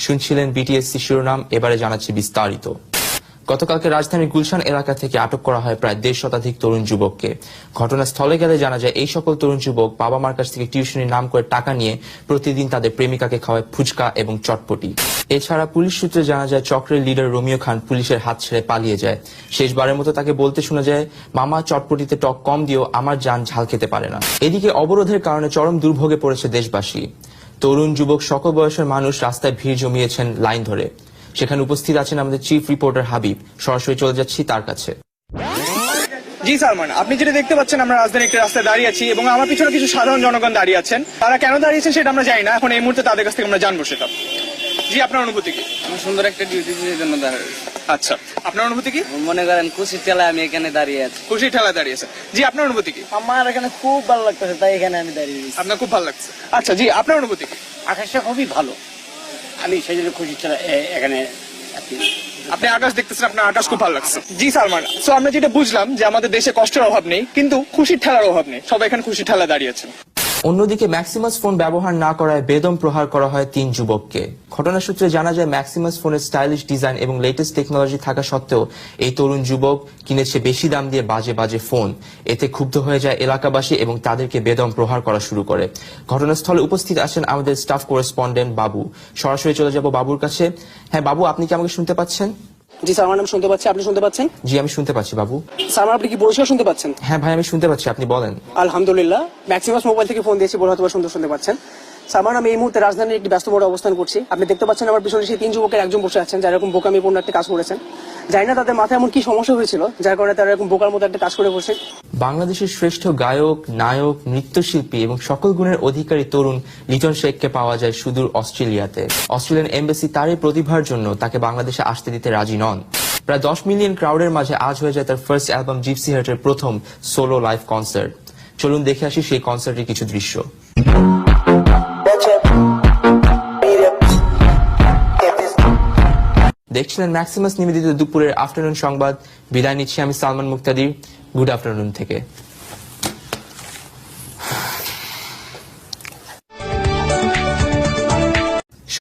শুনছিলেন বিটিএসসি শিরোনাম, এবারে জানাচ্ছি বিস্তারিত। গতকালকে রাজধানীর গুলশান এলাকা থেকে আটক করা হয় প্রায় 1.5 শতাধিক তরুণ যুবককে। ঘটনাস্থলে গেলে জানা যায় এই সকল তরুণ যুবক বাবা মার কাছ থেকে টিউশনির নাম করে টাকা নিয়ে প্রতিদিন তাদের প্রেমিকাকে খাওয়ায় ফুচকা এবং চটপটি। এছাড়া পুলিশ সূত্রে জানা যায় চক্রের লিডার রোমিও খান পুলিশের হাত ছেড়ে পালিয়ে যায়। শেষবারের মতো তাকে বলতে শোনা যায়, মামা চটপটিতে টক কম দিও, আমার জান ঝাল খেতে পারে না। এদিকে অবরোধের কারণে চরম দুর্ভোগে পড়েছে দেশবাসী। তরুণ যুবক সকল বয়সের মানুষ রাস্তায় ভিড় জমিয়েছেন লাইন ধরে। সেখানে উপস্থিত আছেন আমাদের চিফ রিপোর্টার হাবিব। সরাসরি চলে যাচ্ছি তার কাছে। জি সালমান, আপনি যেটা দেখতে পাচ্ছেন, আমরা রাজধানীর একটি রাস্তায় দাঁড়িয়ে আছি এবং আমার পিছনে কিছু সাধারণ জনগণ দাঁড়িয়ে আছেন। তারা কেন দাঁড়িয়েছেন সেটা আমরা জানি না, এখন এই মুহূর্তে তাদের কাছ থেকে আমরা জানবো সেটা। জি, আপনার অনুভূতি কি? সুন্দর একটা ডিউটি জন্য দাঁড়িয়ে। আচ্ছা, আপনার অনুভূতি কি? মনে করেন খুশির ঠেলায় আমি এখানে দাঁড়িয়ে আছি। খুশির ঠেলা দাঁড়িয়েছে। জি, আপনার অনুভূতি কি? আমার এখানে খুব ভালো লাগতেছে, তাই এখানে আমি দাঁড়িয়ে আছি। আপনার খুব ভালো লাগছে। আচ্ছা জি, আপনার অনুভূতি কি? আকাশটা খুবই ভালো, আমি সেই জন্য খুশি এখানে। আপনি আকাশ দেখতেছেন, আপনার আকাশ খুব ভালো লাগছে। জি সালমান, তো আমরা যেটা বুঝলাম যে আমাদের দেশে কষ্টের অভাব নেই, কিন্তু খুশির ঠেলার অভাব নেই। সবাই এখানে খুশির ঠেলা দাঁড়িয়েছে। অন্যদিকে ম্যাক্সিমাস ফোন ব্যবহার না করায় বেদম প্রহার করা হয় 3 যুবককে। ঘটনা সূত্রে জানা যায় ম্যাক্সিমাস ফোনের স্টাইলিশ ডিজাইন এবং লেটেস্ট টেকনোলজি থাকা সত্ত্বেও এই তরুণ যুবক কিনেছে বেশি দাম দিয়ে বাজে বাজে ফোন। এতে ক্ষুব্ধ হয়ে যায় এলাকাবাসী এবং তাদেরকে বেদম প্রহার করা শুরু করে। ঘটনাস্থলে উপস্থিত আছেন আমাদের স্টাফ করেসপন্ডেন্ট বাবু। সরাসরি চলে যাব বাবুর কাছে। হ্যাঁ বাবু, আপনি কি আমাকে শুনতে পাচ্ছেন? জি সালমান, আমি শুনতে পাচ্ছি। আপনি শুনতে পাচ্ছেন? জি, আমি শুনতে পাচ্ছি বাবু। সালমান, আপনি কি পরিষ্কার শুনতে পাচ্ছেন? হ্যাঁ ভাই, আমি শুনতে পাচ্ছি, আপনি বলেন। আলহামদুলিল্লাহ, ম্যাক্সিমাস মোবাইল থেকে ফোন দিয়েছি বলে হয়তো সুন্দর শুনতে পাচ্ছেন। সালমান, আমি এই মুহূর্তে রাজধানীর একটি ব্যস্ত মোড়ে অবস্থান করছি। আপনি দেখতে পাচ্ছেন আমার পিছনে সেই 3 যুবকের একজন বসে আছেন যারা এরকম বোকামিপূর্ণ একটা কাজ করেছেন। জানি না তাদের মাথায় এমন কি সমস্যা হয়েছিল যার কারণে তারা এরকম বোকার মতো একটা কাজ করে বসে। বাংলাদেশের শ্রেষ্ঠ গায়ক, নায়ক, নৃত্যশিল্পী এবং সকল গুণের অধিকারী তরুণ লিটন শেখকে পাওয়া যায় সুদূর অস্ট্রেলিয়াতে। অস্ট্রেলিয়ান এমবাসি তার এই প্রতিভার জন্য তাকে বাংলাদেশে আসতে দিতে রাজি নন। প্রায় 10 মিলিয়ন ক্রাউডের মাঝে আজ হয়ে যায় তার ফার্স্ট অ্যালবাম জিপসি হার্টের প্রথম সোলো লাইভ কনসার্ট। চলুন দেখে আসি সেই কনসার্টের কিছু দৃশ্য। দেখছিলেন ম্যাক্সিমাস নিবেদিত দুপুরের আফটারনুন সংবাদ। বিদায় নিচ্ছি আমি সালমান মুক্তাদির। গুড আফটারনুন থেকে।